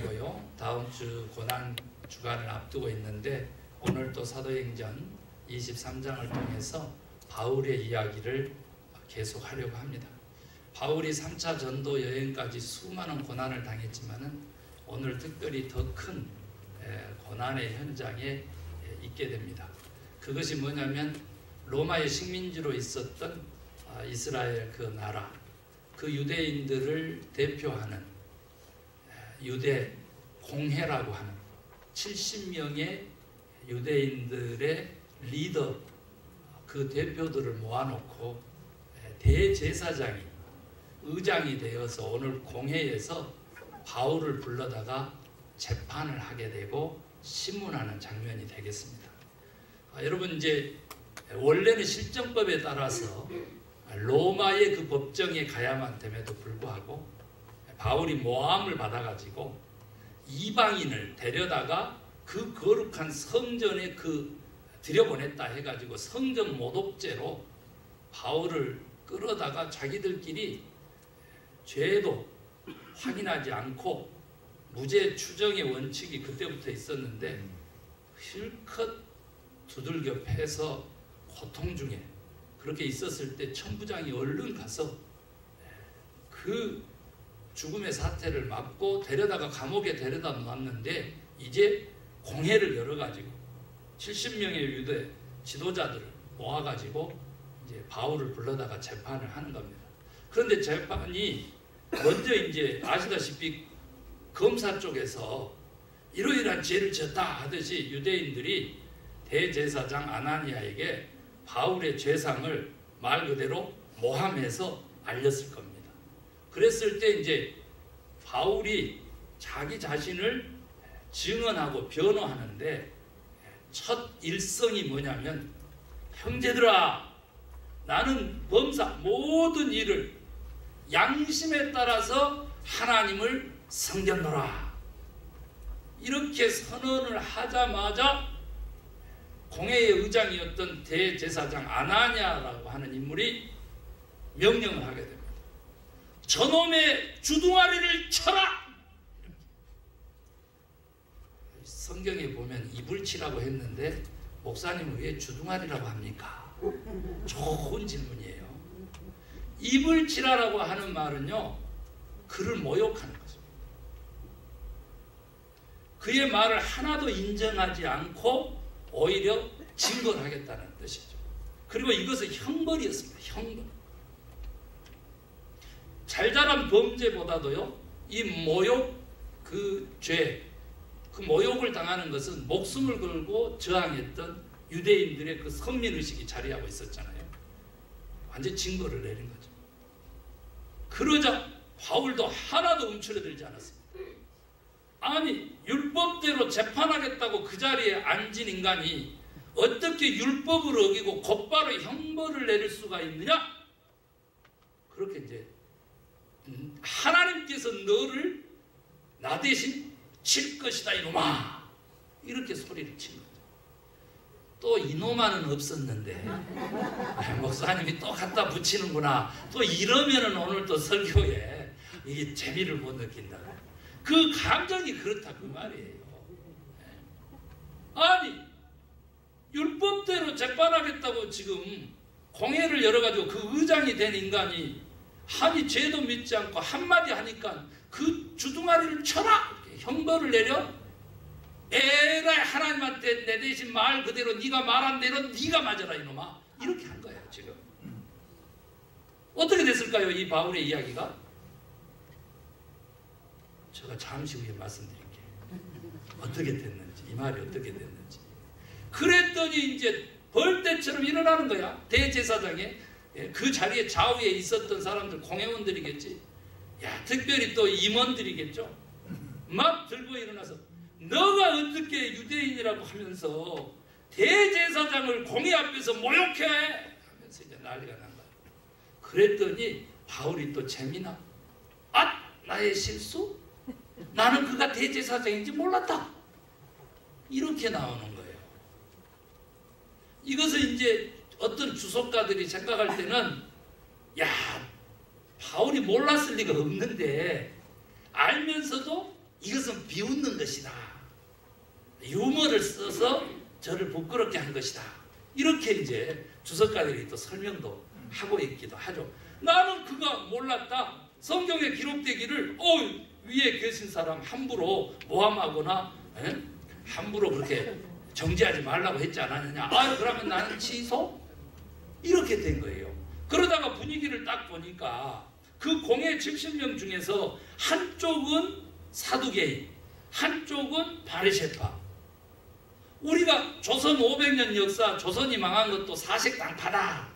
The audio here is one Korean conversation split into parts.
주간이고요. 다음 주 고난 주간을 앞두고 있는데 오늘 또 사도행전 23장을 통해서 바울의 이야기를 계속하려고 합니다. 바울이 3차 전도 여행까지 수많은 고난을 당했지만은 오늘 특별히 더 큰 고난의 현장에 있게 됩니다. 그것이 뭐냐면 로마의 식민지로 있었던 이스라엘 그 나라, 그 유대인들을 대표하는 유대 공회라고 하는 70명의 유대인들의 리더, 그 대표들을 모아놓고 대제사장이 의장이 되어서 오늘 공회에서 바울을 불러다가 재판을 하게 되고 심문하는 장면이 되겠습니다. 여러분, 이제 원래는 실정법에 따라서 로마의 그 법정에 가야만 됨에도 불구하고 바울이 모함을 받아가지고 이방인을 데려다가 그 거룩한 성전에 들여보냈다 해가지고 성전 모독죄로 바울을 끌어다가 자기들끼리 죄도 확인하지 않고 무죄 추정의 원칙이 그때부터 있었는데 실컷 두들겨 패서 고통 중에 그렇게 있었을 때 천부장이 얼른 가서 그 죽음의 사태를 막고 데려다가 감옥에 데려다 놓았는데 이제 공회를 열어가지고 70명의 유대 지도자들을 모아가지고 이제 바울을 불러다가 재판을 하는 겁니다. 그런데 재판이 먼저 이제 아시다시피 검사 쪽에서 이러이러한 죄를 졌다 하듯이 유대인들이 대제사장 아나니아에게 바울의 죄상을 말 그대로 모함해서 알렸을 겁니다. 그랬을 때 이제 바울이 자기 자신을 증언하고 변호하는데 첫 일성이 뭐냐면, 형제들아, 나는 범사 모든 일을 양심에 따라서 하나님을 섬겼노라. 이렇게 선언을 하자마자 공회의 의장이었던 대제사장 아나니아라고 하는 인물이 명령을 하게 됩니다. 저놈의 주둥아리를 쳐라! 성경에 보면 이불치라고 했는데 목사님은 왜 주둥아리라고 합니까? 좋은 질문이에요. 이불치라라고 하는 말은요, 그를 모욕하는 거죠. 그의 말을 하나도 인정하지 않고 오히려 증거를 하겠다는 뜻이죠. 그리고 이것은 형벌이었습니다. 형벌. 잘잘한 범죄보다도요, 이 모욕, 그 죄, 그 모욕을 당하는 것은 목숨을 걸고 저항했던 유대인들의 그 선민의식이 자리하고 있었잖아요. 완전 증거를 내린 거죠. 그러자 바울도 하나도 움츠러들지 않았습니다. 아니, 율법대로 재판하겠다고 그 자리에 앉은 인간이 어떻게 율법을 어기고 곧바로 형벌을 내릴 수가 있느냐? 그렇게 이제 하나님께서 너를 나 대신 칠 것이다 이놈아, 이렇게 소리를 친 거죠. 또 이놈아는 없었는데 목사님이 또 갖다 붙이는구나, 또 이러면은 오늘 또 설교에 이게 재미를 못 느낀다. 그 감정이 그렇다 그 말이에요. 아니, 율법대로 재판하겠다고 지금 공회를 열어가지고 그 의장이 된 인간이 아니 죄도 믿지 않고 한마디 하니까 그 주둥아리를 쳐라! 이렇게 형벌을 내려 에라이, 하나님한테 내 대신 말 그대로 네가 말한 대로 네가 맞아라 이놈아, 이렇게 한 거예요. 지금 어떻게 됐을까요? 이 바울의 이야기가 제가 잠시 후에 말씀드릴게요. 어떻게 됐는지, 이 말이 어떻게 됐는지. 그랬더니 이제 벌떼처럼 일어나는 거야. 대제사장에 그 자리에 좌우에 있었던 사람들, 공회원들이겠지. 야, 특별히 또 임원들이겠죠. 막 들고 일어나서 너가 어떻게 유대인이라고 하면서 대제사장을 공회 앞에서 모욕해! 하면서 이제 난리가 난 거야. 그랬더니 바울이 또 재미나. 아, 나의 실수? 나는 그가 대제사장인지 몰랐다. 이렇게 나오는 거예요. 이것을 이제 어떤 주석가들이 생각할 때는, 야, 바울이 몰랐을 리가 없는데 알면서도 이것은 비웃는 것이다. 유머를 써서 저를 부끄럽게 한 것이다. 이렇게 이제 주석가들이 또 설명도 하고 있기도 하죠. 나는 그가 몰랐다. 성경에 기록되기를 위에 계신 사람 함부로 모함하거나 함부로 그렇게 정죄하지 말라고 했지 않았느냐. 그러면 나는 취소? 이렇게 된 거예요. 그러다가 분위기를 딱 보니까 그 공회 70명 중에서 한쪽은 사두개인, 한쪽은 바리새파. 우리가 조선 500년 역사, 조선이 망한 것도 사색 당파다.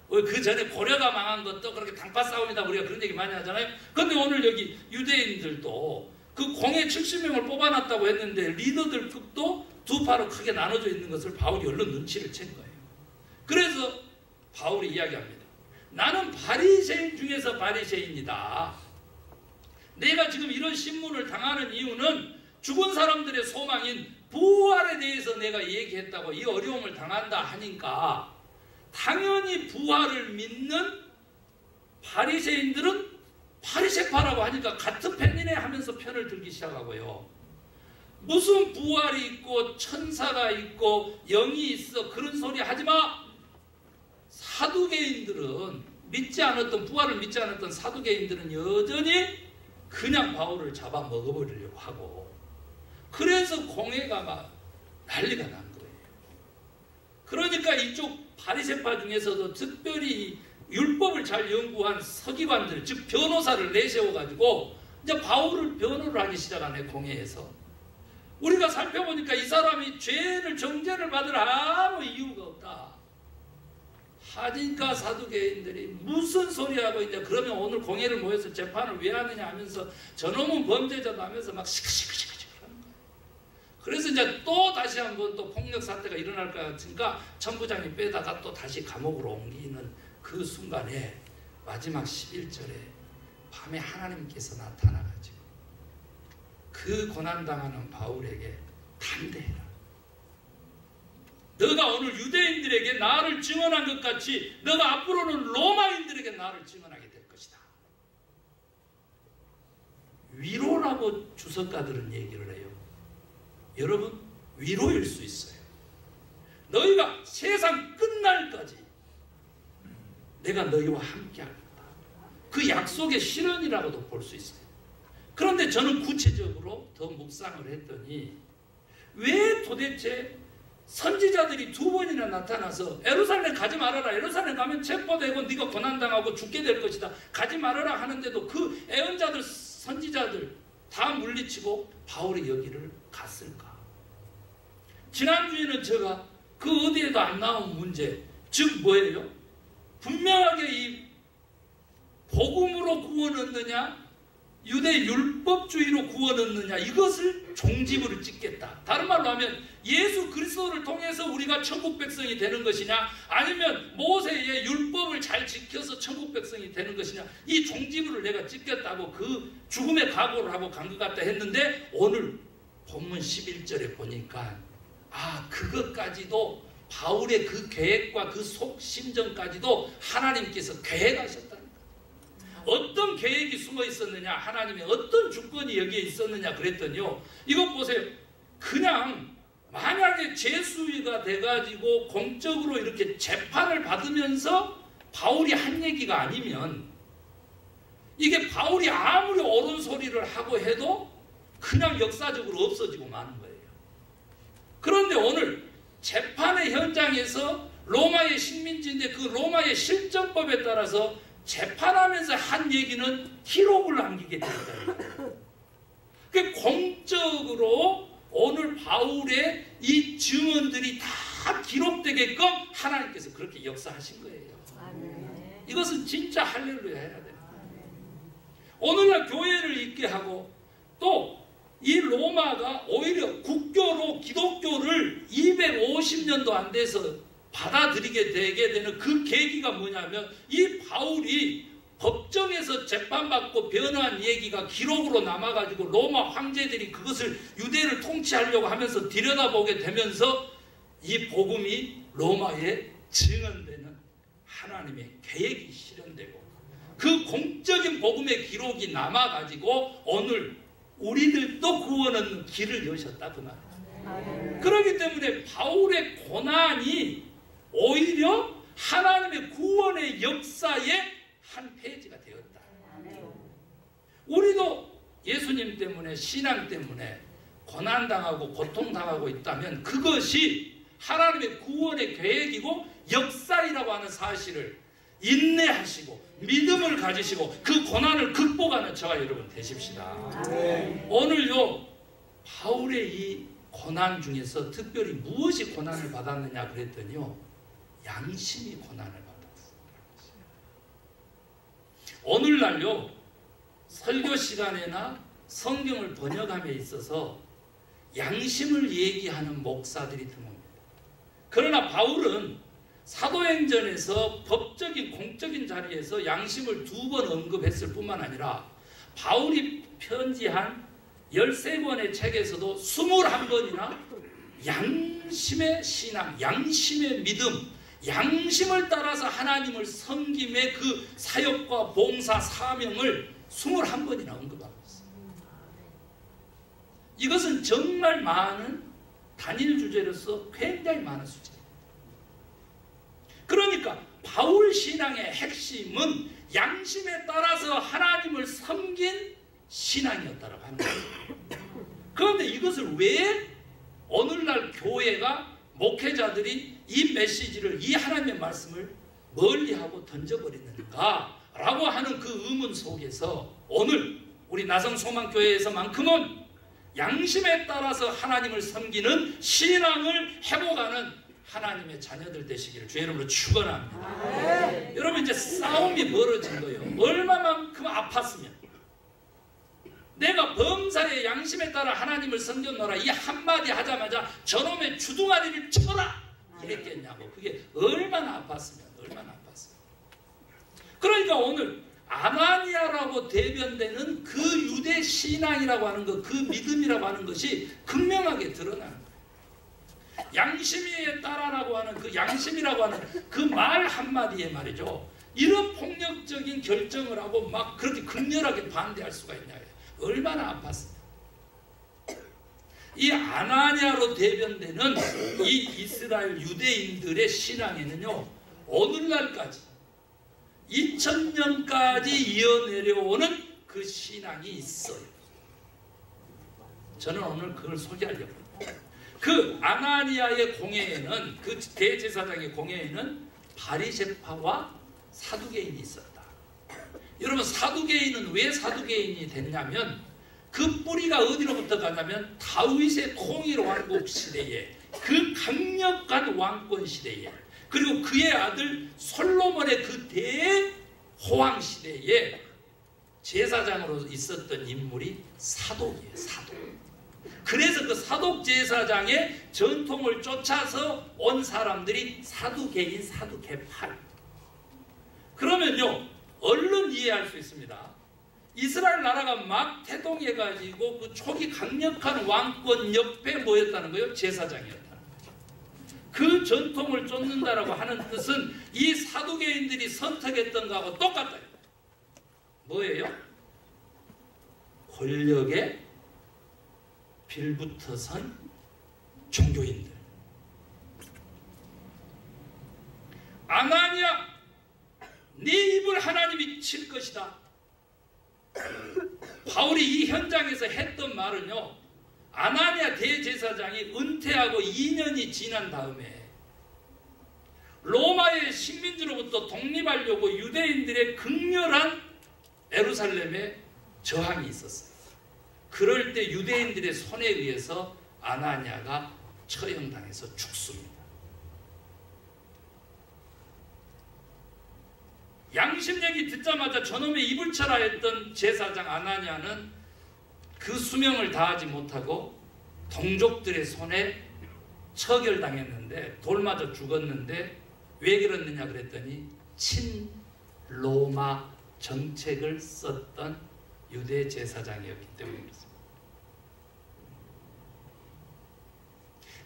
그 전에 고려가 망한 것도 그렇게 당파 싸움이다. 우리가 그런 얘기 많이 하잖아요. 그런데 오늘 여기 유대인들도 그 공회 70명을 뽑아놨다고 했는데 리더들 급도 두 파로 크게 나눠져 있는 것을 바울이 얼른 눈치를 챈 거예요. 그래서 바울이 이야기합니다. 나는 바리새인 중에서 바리새인이다. 내가 지금 이런 신문을 당하는 이유는 죽은 사람들의 소망인 부활에 대해서 내가 얘기했다고 이 어려움을 당한다 하니까 당연히 부활을 믿는 바리새인들은 바리새파라고 하니까 같은 편이네 하면서 편을 들기 시작하고요. 무슨 부활이 있고 천사가 있고 영이 있어 그런 소리 하지마. 사두개인들은 믿지 않았던 부활을 믿지 않았던 사두개인들은 여전히 그냥 바울을 잡아 먹어버리려고 하고 그래서 공회가 막 난리가 난 거예요. 그러니까 이쪽 바리새파 중에서도 특별히 율법을 잘 연구한 서기관들 즉 변호사를 내세워가지고 이제 바울을 변호를 하기 시작하네. 공회에서 우리가 살펴보니까 이 사람이 죄를 정죄를 받을 아무 이유가 없다 하니까 사두개인들이 무슨 소리 하고 있냐. 그러면 오늘 공회를 모여서 재판을 왜 하느냐 하면서 저놈은 범죄자다 하면서 막 시끄시끄시끄 하는 거예요. 그래서 이제 또 다시 한번 또 폭력 사태가 일어날 것 같으니까 천부장이 빼다가 또 다시 감옥으로 옮기는 그 순간에 마지막 11절에 밤에 하나님께서 나타나가지고 그 고난당하는 바울에게 담대해라. 너가 오늘 유대인들에게 나를 증언한 것 같이 너가 앞으로는 로마인들에게 나를 증언하게 될 것이다. 위로라고 주석가들은 얘기를 해요. 여러분 위로일 수 있어요. 너희가 세상 끝날까지 내가 너희와 함께 하겠다. 그 약속의 실현이라고도 볼 수 있어요. 그런데 저는 구체적으로 더 묵상을 했더니 왜 도대체 선지자들이 두 번이나 나타나서 예루살렘 가지 말아라. 예루살렘 가면 체포되고 네가 고난당하고 죽게 될 것이다. 가지 말아라 하는데도 그 예언자들 선지자들 다 물리치고 바울이 여기를 갔을까? 지난주에는 제가 그 어디에도 안 나온 문제 즉 뭐예요? 분명하게 이 복음으로 구원 얻느냐 유대 율법주의로 구원 얻느냐 이것을 종지부를 찍겠다. 다른 말로 하면 예수 그리스도를 통해서 우리가 천국 백성이 되는 것이냐 아니면 모세의 율법을 잘 지켜서 천국 백성이 되는 것이냐 이 종지부를 내가 찍겠다고 그 죽음의 각오를 하고 간 것 같다 했는데 오늘 본문 11절에 보니까 그것까지도 바울의 그 계획과 그 속심정까지도 하나님께서 계획하셨다. 어떤 계획이 숨어 있었느냐 하나님의 어떤 주권이 여기에 있었느냐 그랬더니요 이것 보세요. 그냥 만약에 재수위가 돼가지고 공적으로 이렇게 재판을 받으면서 바울이 한 얘기가 아니면 이게 바울이 아무리 옳은 소리를 하고 해도 그냥 역사적으로 없어지고 마는 거예요. 그런데 오늘 재판의 현장에서 로마의 식민지인데 그 로마의 실정법에 따라서 재판하면서 한 얘기는 기록을 남기게 된다. 그 공적으로 오늘 바울의 이 증언들이 다 기록되게끔 하나님께서 그렇게 역사하신 거예요. 이것은 진짜 할렐루야 해야 돼요. 오늘날 교회를 있게 하고 또 이 로마가 오히려 국교로 기독교를 250년도 안 돼서 받아들이게 되게 되는 그 계기가 뭐냐면 이 바울이 법정에서 재판받고 변호한 얘기가 기록으로 남아가지고 로마 황제들이 그것을 유대를 통치하려고 하면서 들여다보게 되면서 이 복음이 로마에 증언되는 하나님의 계획이 실현되고 그 공적인 복음의 기록이 남아가지고 오늘 우리들도 구원은 길을 여셨다 그 말이에요. 그렇기 때문에 바울의 고난이 오히려 하나님의 구원의 역사의 한 페이지가 되었다. 우리도 예수님 때문에, 신앙 때문에 고난당하고 고통당하고 있다면 그것이 하나님의 구원의 계획이고 역사이라고 하는 사실을 인내하시고 믿음을 가지시고 그 고난을 극복하는 저와 여러분 되십시다. 오늘요 바울의 이 고난 중에서 특별히 무엇이 고난을 받았느냐 그랬더니요, 양심이 고난을 받았어요. 오늘날요 설교 시간에나 성경을 번역함에 있어서 양심을 얘기하는 목사들이 드뭅니다. 그러나 바울은 사도행전에서 법적인 공적인 자리에서 양심을 2번 언급했을 뿐만 아니라 바울이 편지한 13권의 책에서도 21번이나 양심의 신앙, 양심의 믿음, 양심을 따라서 하나님을 섬김의 그 사역과 봉사, 사명을 21번이나 언급하고 있어요. 이것은 정말 많은 단일 주제로서 굉장히 많은 수제입니다. 그러니까 바울 신앙의 핵심은 양심에 따라서 하나님을 섬긴 신앙이었다고 하는 거예요. 그런데 이것을 왜 오늘날 교회가, 목회자들이 이 메시지를, 이 하나님의 말씀을 멀리하고 던져버리는가 라고 하는 그 의문 속에서 오늘 우리 나성소망교회에서만큼은 양심에 따라서 하나님을 섬기는 신앙을 회복하는 하나님의 자녀들 되시기를 주의 이름으로 축원합니다. 여러분 이제 싸움이 벌어진 거예요. 얼마만큼 아팠으면 내가 범사의 양심에 따라 하나님을 섬겼노라 이 한마디 하자마자 저놈의 주둥아리를 쳐라 이랬겠냐고. 그게 얼마나 아팠으면 얼마나 아팠어요. 그러니까 오늘 아나니아라고 대변되는 그 유대 신앙이라고 하는 것, 그 믿음이라고 하는 것이 극명하게 드러나는 거예요. 양심에 따라라고 하는 그 양심이라고 하는 그 말 한마디에 말이죠, 이런 폭력적인 결정을 하고 막 그렇게 극렬하게 반대할 수가 있냐. 얼마나 아팠습니까? 이 아나니아로 대변되는 이 이스라엘 유대인들의 신앙에는요, 오늘날까지 2000년까지 이어내려오는 그 신앙이 있어요. 저는 오늘 그걸 소개하려고 합니다. 그 아나니아의 공회에는, 그 대제사장의 공회에는 바리새파와 사두개인이 있었다. 여러분 사두개인은 왜 사두개인이 됐냐면 그 뿌리가 어디로부터 가냐면 다윗의 통일 왕국 시대에, 그 강력한 왕권 시대에, 그리고 그의 아들 솔로몬의 그 대호왕 시대에 제사장으로 있었던 인물이 사독이에요. 사독. 그래서 그 사독 제사장의 전통을 쫓아서 온 사람들이 사두개인, 사두개파. 그러면요 얼른 이해할 수 있습니다. 이스라엘 나라가 막 태동해가지고 그 초기 강력한 왕권 옆에 뭐였다는 거예요? 제사장이었다는 거죠. 그 전통을 쫓는다라고 하는 뜻은 이 사두개인들이 선택했던 거하고 똑같아요. 뭐예요? 권력에 빌붙어선 종교인들. 아나니아, 네 입을 하나님이 칠 것이다. 바울이 이 현장에서 했던 말은요, 아나니아 대제사장이 은퇴하고 2년이 지난 다음에 로마의 식민지로부터 독립하려고 유대인들의 극렬한 예루살렘에 저항이 있었어요. 그럴 때 유대인들의 손에 의해서 아나니아가 처형당해서 죽습니다. 양심 얘기 듣자마자 저놈의 입을 쳐라 했던 제사장 아나니아는 그 수명을 다하지 못하고 동족들의 손에 처결당했는데, 돌 맞아 죽었는데 왜 그랬느냐 그랬더니 친로마 정책을 썼던 유대 제사장이었기 때문에 그렇습니다.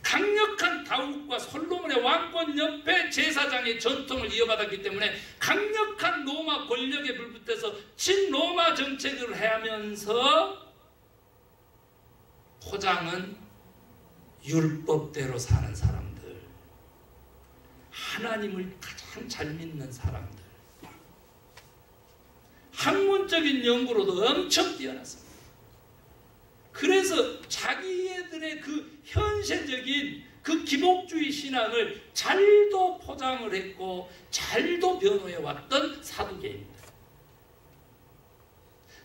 강력한 다윗과 솔로몬의 왕권 옆에 제사장의 전통을 이어받았기 때문에 강력한 로마 권력에 불붙어서 친로마 정책을 하면서 포장은 율법대로 사는 사람들, 하나님을 가장 잘 믿는 사람들, 학문적인 연구로도 엄청 뛰어났습니다. 그래서 자기들의 그 현세적인 그 기복주의 신앙을 잘도 포장을 했고 잘도 변호해왔던 사두개인들.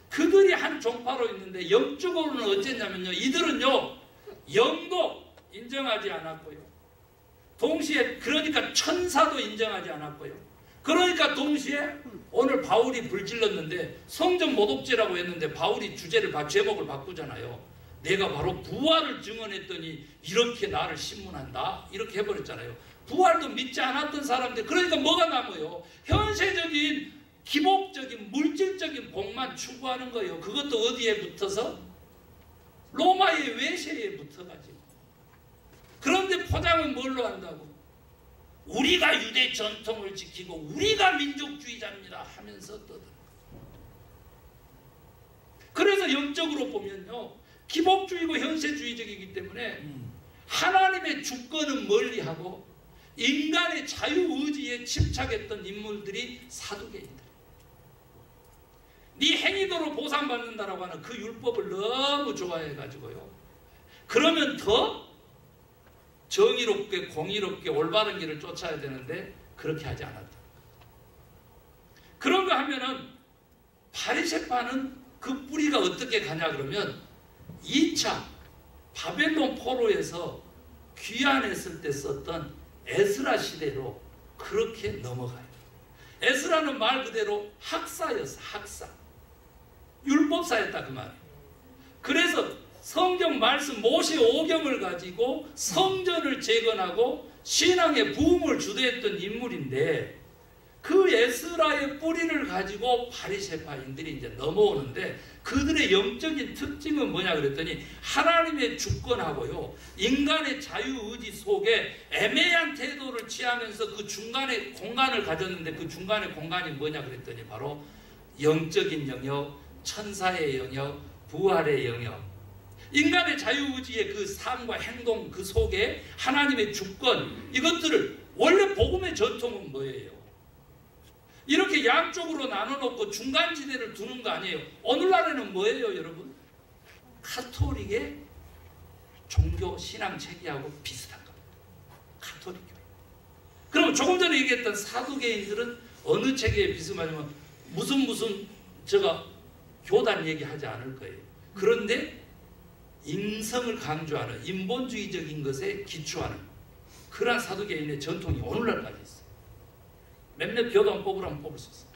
그들이 한 종파로 있는데 영적으로는 어쨌냐면요, 이들은요 영도 인정하지 않았고요, 동시에 그러니까 천사도 인정하지 않았고요, 그러니까 동시에 오늘 바울이 불질렀는데 성전 모독죄라고 했는데 바울이 주제를 제목을 바꾸잖아요. 내가 바로 부활을 증언했더니 이렇게 나를 신문한다 이렇게 해버렸잖아요. 부활도 믿지 않았던 사람들, 그러니까 뭐가 남아요? 현세적인 기복적인 물질적인 복만 추구하는 거예요. 그것도 어디에 붙어서? 로마의 외세에 붙어가지고. 그런데 포장은 뭘로 한다고? 우리가 유대 전통을 지키고 우리가 민족주의자입니다 하면서 떠들어. 그래서 영적으로 보면요, 기복주의고 현세주의적이기 때문에 하나님의 주권은 멀리하고 인간의 자유의지에 집착했던 인물들이 사두개인들. 네 행위도로 보상받는다라고 하는 그 율법을 너무 좋아해가지고요, 그러면 더 정의롭게 공의롭게 올바른 길을 쫓아야 되는데 그렇게 하지 않았다. 그런 거 하면은 바리새파는 그 뿌리가 어떻게 가냐 그러면 2차 바벨론 포로에서 귀환했을 때 썼던 에스라 시대로 그렇게 넘어가요. 에스라는 말 그대로 학사였어. 학사. 율법사였다 그 말이에요. 그래서 성경 말씀 모세 오경을 가지고 성전을 재건하고 신앙의 부흥을 주도했던 인물인데, 그 에스라의 뿌리를 가지고 바리새파인들이 이제 넘어오는데 그들의 영적인 특징은 뭐냐 그랬더니 하나님의 주권하고요, 인간의 자유의지 속에 애매한 태도를 취하면서 그 중간에 공간을 가졌는데 그 중간의 공간이 뭐냐 그랬더니 바로 영적인 영역, 천사의 영역, 부활의 영역, 인간의 자유의지의 그 삶과 행동 그 속에 하나님의 주권, 이것들을 원래 복음의 전통은 뭐예요? 이렇게 양쪽으로 나눠놓고 중간지대를 두는 거 아니에요. 오늘날에는 뭐예요 여러분? 카톨릭의 종교 신앙 체계하고 비슷한 겁니다. 카톨릭 교회. 그럼 조금 전에 얘기했던 사두개인들은 어느 체계에 비슷하냐면 무슨 제가 교단 얘기하지 않을 거예요. 그런데 인성을 강조하는 인본주의적인 것에 기초하는 그러한 사두개인의 전통이 오늘날까지 있어요. 몇몇 교단 뽑으라면 뽑을 수 있어요.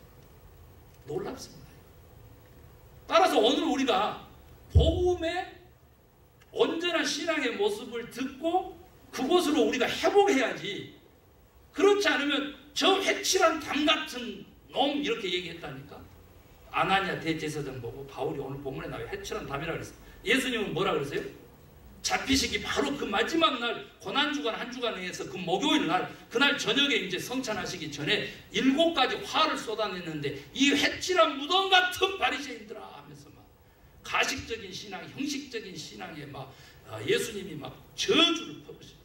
놀랍습니다. 따라서 오늘 우리가 복음의 온전한 신앙의 모습을 듣고 그곳으로 우리가 회복해야지, 그렇지 않으면 저 회칠한 담 같은 놈 이렇게 얘기했다니까. 아나니아 대제사장 보고 바울이 오늘 본문에 나와요. 회칠한 담이라고 그랬어요. 예수님은 뭐라 그랬어요? 잡히시기 바로 그 마지막 날 고난주간 한 주간에서 그 목요일 날 그날 저녁에 이제 성찬하시기 전에 7가지 화를 쏟아냈는데 이 회칠한 무덤 같은 바리새인들아 하면서 막 가식적인 신앙, 형식적인 신앙에 막 예수님이 막 저주를 퍼부십니다.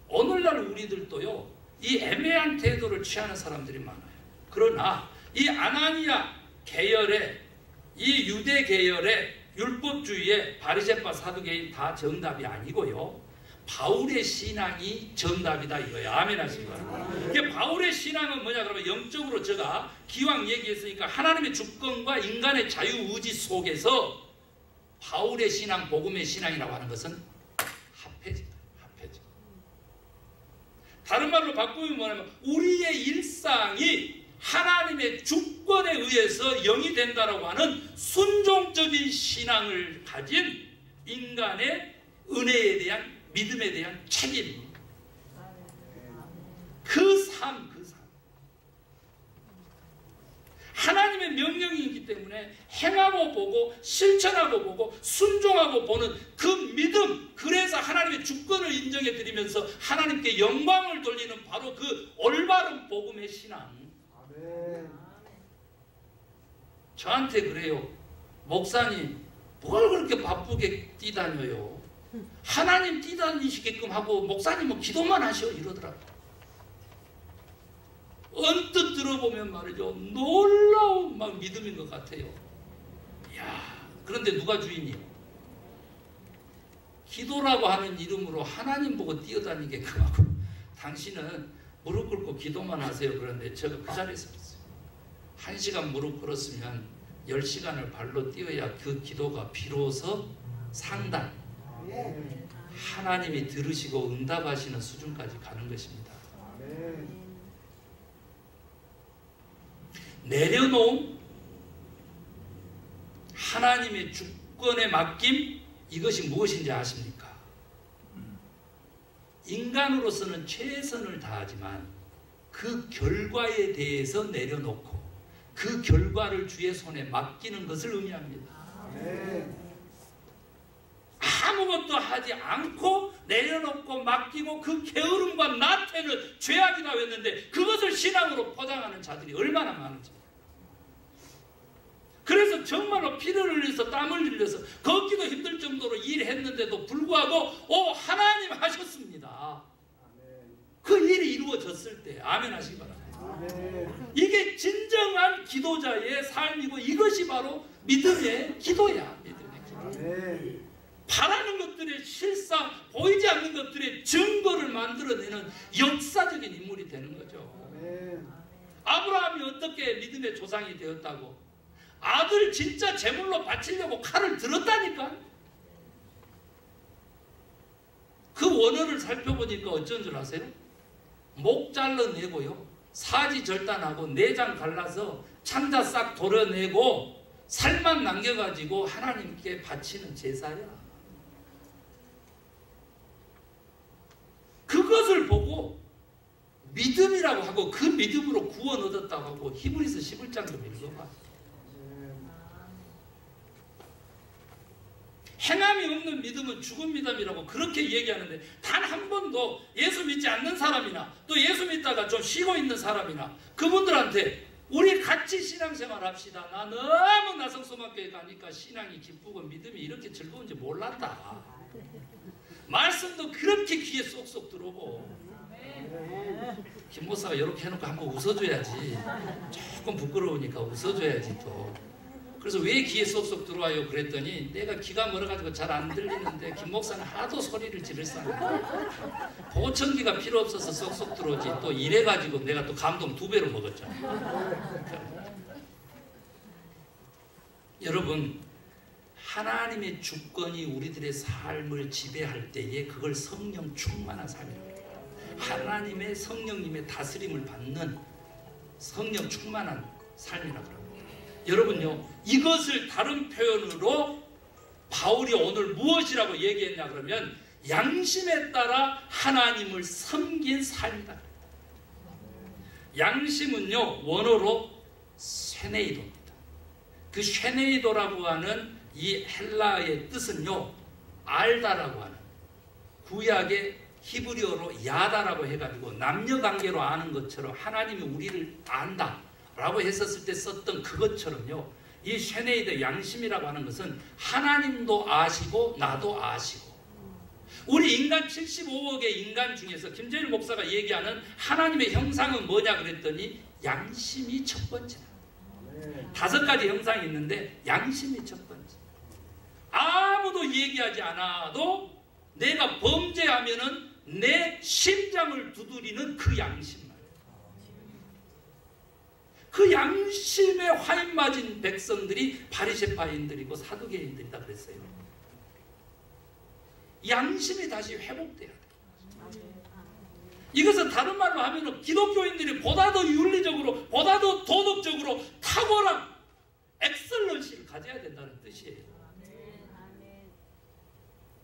오늘날 우리들도요 이 애매한 태도를 취하는 사람들이 많아요. 그러나 이 아나니아 계열의 이 유대 계열의 율법주의의 바리새파 사두개인 다 정답이 아니고요, 바울의 신앙이 정답이다 이거예요. 아멘 하십니까? 이게 바울의 신앙은 뭐냐 그러면 영적으로 제가 기왕 얘기했으니까 하나님의 주권과 인간의 자유의지 속에서 바울의 신앙, 복음의 신앙이라고 하는 것은 합해진다. 합해져. 다른 말로 바꾸면 뭐냐면 우리의 일상이 하나님의 주권에 의해서 영이 된다라고 하는 순종적인 신앙을 가진 인간의 은혜에 대한 믿음에 대한 책임, 그 삶. 하나님의 명령이기 때문에 행하고 보고 실천하고 보고 순종하고 보는 그 믿음, 그래서 하나님의 주권을 인정해 드리면서 하나님께 영광을 돌리는 바로 그 올바른 복음의 신앙. 저한테 그래요. 목사님 뭘 그렇게 바쁘게 뛰다녀요? 하나님 뛰다니시게끔 하고 목사님은 기도만 하셔 이러더라고요. 언뜻 들어보면 말이죠, 놀라운 막 믿음인 것 같아요. 이야, 그런데 누가 주인이요? 기도라고 하는 이름으로 하나님 보고 뛰어다니게끔 하고, 당신은 무릎 꿇고 기도만 하세요. 그런데 제가 그 자리에서 봤어요. 1시간 무릎 꿇었으면 10시간을 발로 뛰어야 그 기도가 비로소 상단, 하나님이 들으시고 응답하시는 수준까지 가는 것입니다. 내려놓음, 하나님의 주권에 맡김, 이것이 무엇인지 아십니까? 인간으로서는 최선을 다하지만 그 결과에 대해서 내려놓고 그 결과를 주의 손에 맡기는 것을 의미합니다. 아무것도 하지 않고 내려놓고 맡기고 그 게으름과 나태를 죄악이라고 했는데 그것을 신앙으로 포장하는 자들이 얼마나 많은지. 그래서 정말로 피를 흘려서 땀을 흘려서 걷기도 힘들 정도로 일했는데도 불구하고 하나님 하셨습니다. 그 일이 이루어졌을 때 아멘 하시기 바랍니다. 이게 진정한 기도자의 삶이고 이것이 바로 믿음의 기도야. 믿음의 기도. 바라는 것들의 실상, 보이지 않는 것들의 증거를 만들어내는 역사적인 인물이 되는 거죠. 아브라함이 어떻게 믿음의 조상이 되었다고? 아들 진짜 제물로 바치려고 칼을 들었다니까. 그 원어를 살펴보니까 어쩐 줄 아세요? 목 잘라내고요, 사지 절단하고 내장 갈라서 창자 싹 도려내고 살만 남겨가지고 하나님께 바치는 제사야. 그것을 보고 믿음이라고 하고 그 믿음으로 구원 얻었다고 하고 히브리서 11장 좀 읽어봐. 행함이 없는 믿음은 죽은 믿음이라고 그렇게 얘기하는데 단 한 번도 예수 믿지 않는 사람이나 또 예수 믿다가 좀 쉬고 있는 사람이나 그분들한테 우리 같이 신앙생활 합시다. 나 너무 나성소망교회 가니까 신앙이 기쁘고 믿음이 이렇게 즐거운지 몰랐다. 말씀도 그렇게 귀에 쏙쏙 들어오고. 김 목사가 이렇게 해놓고 한번 웃어줘야지. 조금 부끄러우니까 웃어줘야지 또. 그래서 왜 귀에 쏙쏙 들어와요? 그랬더니 내가 귀가 멀어가지고 잘 안 들리는데 김 목사는 하도 소리를 지르잖아. 보청기가 필요 없어서 쏙쏙 들어오지. 또 이래가지고 내가 또 감동 2배로 먹었죠. 여러분, 하나님의 주권이 우리들의 삶을 지배할 때에 그걸 성령 충만한 삶입니다. 하나님의 성령님의 다스림을 받는 성령 충만한 삶이라고 합니다. 여러분요, 이것을 다른 표현으로 바울이 오늘 무엇이라고 얘기했냐 그러면 양심에 따라 하나님을 섬긴 삶이다. 양심은요, 원어로 쉐네이도입니다. 그 쉐네이도라고 하는 이 헬라의 뜻은요, 알다라고 하는, 구약의 히브리어로 야다라고 해가지고 남녀관계로 아는 것처럼 하나님이 우리를 안다 라고 했었을 때 썼던 그것처럼요, 이 쉐네이드 양심이라고 하는 것은 하나님도 아시고 나도 아시고, 우리 인간 75억의 인간 중에서 김재일 목사가 얘기하는 하나님의 형상은 뭐냐 그랬더니 양심이 첫 번째다. 5가지 형상이 있는데 양심이 첫 번째. 아무도 얘기하지 않아도 내가 범죄하면은 내 심장을 두드리는 그 양심. 그 양심에 화인 맞은 백성들이 바리새파인들이고 사두개인들이다 그랬어요. 양심이 다시 회복돼야 돼요. 이것은 다른 말로 하면 기독교인들이 보다 더 윤리적으로, 보다 더 도덕적으로 탁월한 엑셀런시를 가져야 된다는 뜻이에요.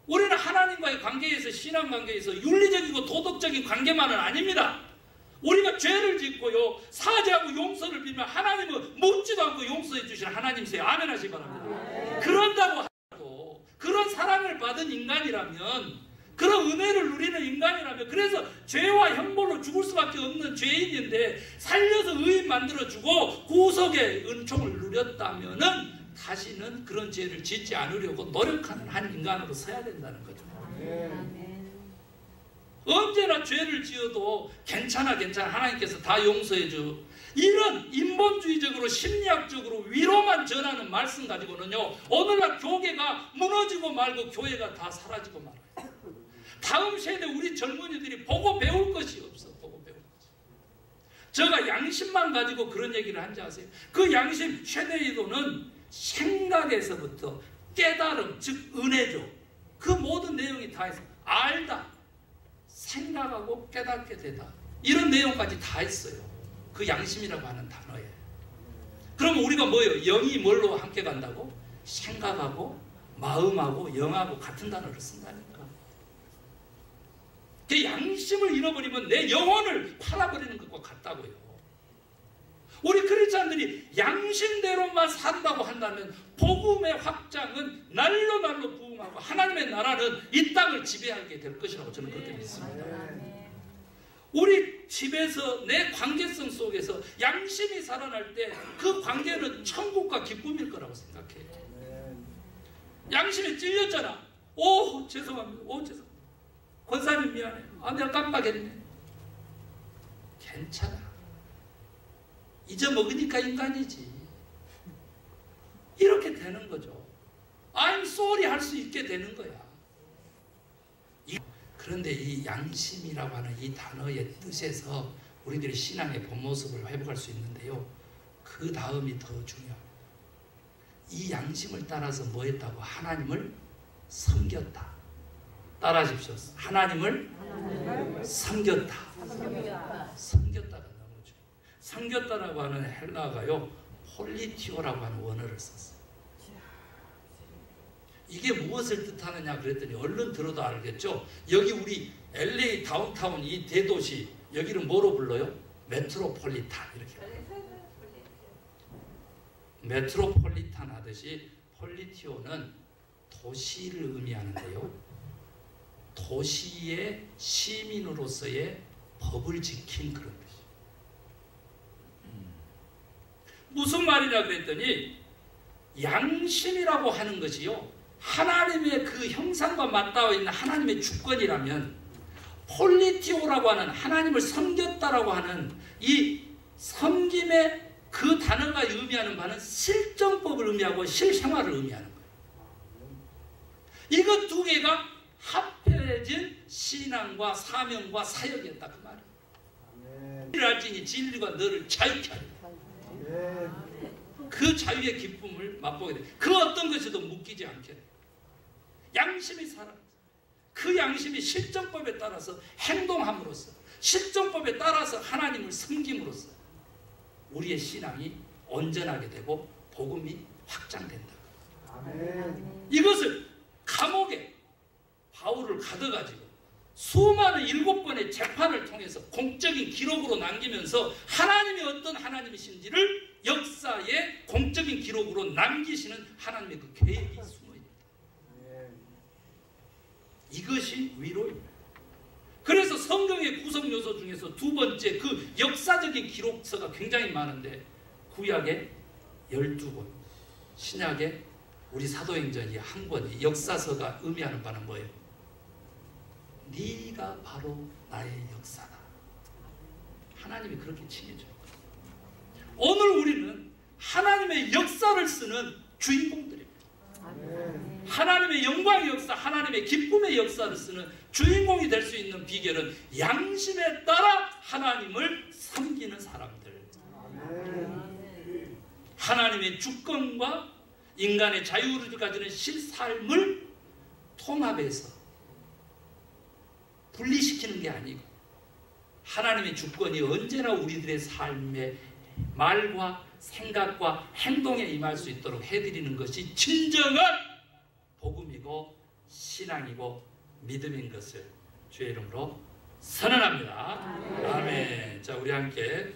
우리는 하나님과의 관계에서, 신앙관계에서 윤리적이고 도덕적인 관계만은 아닙니다. 우리가 죄를 짓고요, 사죄하고 용서를 빌면 하나님은 묻지도 않고 용서해 주시는 하나님이세요. 아멘 하시기 바랍니다. 그런다고 하고 그런 사랑을 받은 인간이라면, 그런 은혜를 누리는 인간이라면, 그래서 죄와 형벌로 죽을 수밖에 없는 죄인인데 살려서 의인 만들어주고 구속의 은총을 누렸다면은 다시는 그런 죄를 짓지 않으려고 노력하는 한 인간으로 서야 된다는 거죠. 언제나 죄를 지어도 괜찮아 하나님께서 다 용서해 줘. 이런 인본주의적으로 심리학적으로 위로만 전하는 말씀 가지고는요, 오늘날 교계가 무너지고 말고 교회가 다 사라지고 말아요. 다음 세대 우리 젊은이들이 보고 배울 것이 없어. 보고 배울 것이. 제가 양심만 가지고 그런 얘기를 한지 아세요? 그 양심 최대의도는 생각에서부터 깨달음, 즉 은혜죠. 그 모든 내용이 다 있어요. 알다, 생각하고 깨닫게 되다, 이런 내용까지 다 있어요. 그 양심이라고 하는 단어에. 그러면 우리가 뭐예요? 영이 뭘로 함께 간다고? 생각하고 마음하고 영하고 같은 단어를 쓴다니까. 그 양심을 잃어버리면 내 영혼을 팔아버리는 것과 같다고요. 우리 크리스찬들이 양심대로만 산다고 한다면 복음의 확장은 날로 날로 부흥하고 하나님의 나라는 이 땅을 지배하게 될 것이라고 저는 그렇게 믿습니다. 우리 집에서 내 관계성 속에서 양심이 살아날 때 그 관계는 천국과 기쁨일 거라고 생각해요. 양심이 찔렸잖아. 오 죄송합니다. 오 죄송합니다. 권사님 미안해. 아 내가 깜빡했네. 괜찮아. 잊어먹으니까 인간이지. 이렇게 되는 거죠. I'm sorry 할 수 있게 되는 거야. 그런데 이 양심이라고 하는 이 단어의 뜻에서 우리들이 신앙의 본 모습을 회복할 수 있는데요. 그 다음이 더 중요합니다. 이 양심을 따라서 뭐 했다고? 하나님을 섬겼다. 따라하십시오. 하나님을 섬겼다. 섬겼다가 너무 중요해요. 섬겼다라고 하는 헬라어가요, 폴리티오라고 하는 원어를 썼어요. 이게 무엇을 뜻하느냐 그랬더니 얼른 들어도 알겠죠. 여기 우리 LA 다운타운 이 대도시, 여기를 뭐로 불러요? 메트로폴리탄 이렇게. 메트로폴리탄 하듯이 폴리티오는 도시를 의미하는데요, 도시의 시민으로서의 법을 지킨 그런 뜻이에요. 무슨 말이냐 그랬더니 양심이라고 하는 것이요, 하나님의 그 형상과 맞닿아 있는 하나님의 주권이라면, 폴리티오라고 하는 하나님을 섬겼다라고 하는 이 섬김의 그 단어가 의미하는 바는 실정법을 의미하고 실생활을 의미하는 거예요. 이것 두 개가 합해진 신앙과 사명과 사역이었다 그 말이에요. 알지니 진리가 너를 자유케 하리라. 그 자유의 기쁨을 맛보게 돼. 그 어떤 것에도 묶이지 않게 돼. 양심이 살아. 그 양심이 실정법에 따라서 행동함으로써, 실정법에 따라서 하나님을 섬김으로써 우리의 신앙이 온전하게 되고 복음이 확장된다. 아멘. 이것을 감옥에 바울을 가둬가지고 수많은 7번의 재판을 통해서 공적인 기록으로 남기면서 하나님이 어떤 하나님이신지를 역사의 공적인 기록으로 남기시는 하나님의 그 계획이 숨어있다. 이것이 위로입니다. 그래서 성경의 구성 요소 중에서 두 번째 그 역사적인 기록서가 굉장히 많은데, 구약에 12권, 신약에 우리 사도행전이 한 권이, 역사서가 의미하는 바는 뭐예요? 네가 바로 나의 역사다. 하나님이 그렇게 칭해줘요. 오늘 우리는 하나님의 역사를 쓰는 주인공들입니다. 하나님의 영광의 역사, 하나님의 기쁨의 역사를 쓰는 주인공이 될 수 있는 비결은 양심에 따라 하나님을 섬기는 사람들. 하나님의 주권과 인간의 자유를 가지는 실삶을 통합해서 분리시키는 게 아니고, 하나님의 주권이 언제나 우리들의 삶의 말과 생각과 행동에 임할 수 있도록 해드리는 것이 진정한 복음이고 신앙이고 믿음인 것을 주의 이름으로 선언합니다. 아멘. 자, 우리 함께